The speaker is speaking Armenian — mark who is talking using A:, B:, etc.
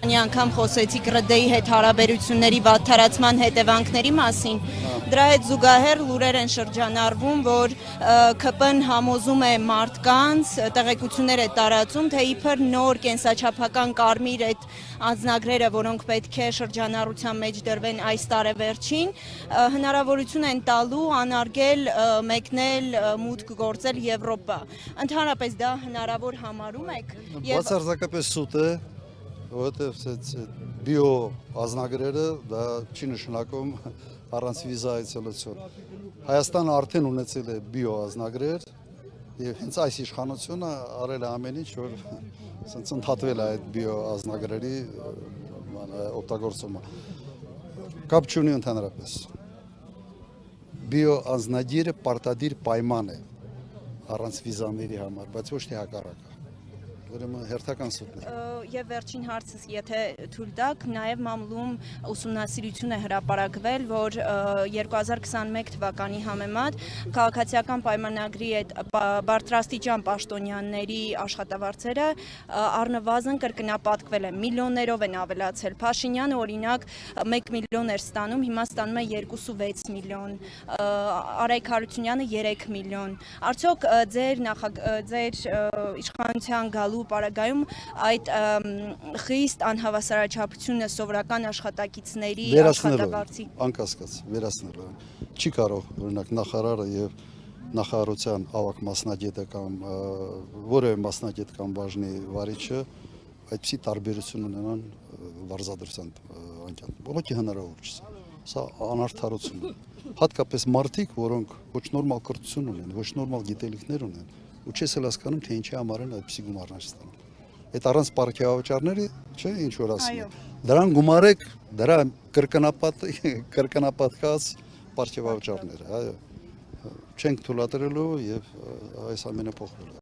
A: Մի անգամ խոսեցիք ՌԴ-ի հետ հարաբերությունների վատթարացման հետևանքների մասին։ Դրա հետ զուգահեռ լուրեր են շրջանառվում, որ ՔՊ-ն համոզում է մարդկանց, տեղեկություններ է տարածում, թե իբր նոր կենսաչափական կարմիր այդ անձնագրերը, որոնք պետք է շրջանառության մեջ դրվեն այս տարեվերջին, հնարավորություն են տալու անարգել, մեկնել, մուտք գործել Եվրոպա։ Ընդհանրապես դա հնարավոր համարում եք։
B: Բացարձակապես սուտ է, որովհետև բիո ազնագրերը դա չի նշանակում առանց վիզա այցելություն։ Հայաստանը արդեն ունեցել է բիո ազնագրեր եւ հենց այս իշխանությունը արել է ամեն ինչ, որ ընդհատվել է այդ բիո ազնագրերի օգտագործումը։ Կապ չունի ընդհանրապես։ Բիո ազնագիրը պարտադիր պայման է առանց վիզաների համար, բայց ոչ թե հակառակը։ Ուրեմն հերթական սուտն է։
A: Եվ վերջին հարցս, եթե թույլ տաք, նաև մամլում ուսումնասիրություն է հրապարակվել, որ 2021 թվականի համեմատ քաղաքացիական պայմանագրի այդ բարձրաստիճան պաշտոնյաների աշխատավարձերը առնվազն կրկնապատկվել են, միլիոններով են ավելացել։ Փաշինյանը օրինակ 1 միլիոն էր ստանում, հիմա ստանում է 2.6 միլիոն, Արայք Հարությունյանը 3 միլիոն։ Արդյոք ձեր իշխանության գալու պարագայում այդ խիստ անհավասարաչափությունը սովորական աշխատակիցների աշխատավարձի
B: անկասկած վերացնելու չի կարող օրինակ նախարարը եւ նախարարության ավագ մասնագետը կամ որևէ մասնագետ կամ բաժնի վարիչը այդպիսի տարբերություն ունենան վարձատրության անկյան։ Ողոքի հնարավոր չէ։ Սա անարդարություն է։ Հատկապես մարդիկ, որոնք ոչ նորմալ կրթություն ունեն, ոչ նորմալ գիտելիքներ ունեն, ու չես էլ հասկանում, թե ինչի համար են այդպիսի գումարներ ստանում։ Այդ առանց պարգևավճարների, չէ, ինչ որ ասում են։ Դրան գումարեք, դրա կրկնապատկած պարգևավճարները, այո։ Չենք թույլատրելու եւ այս ամենը փոխվել է։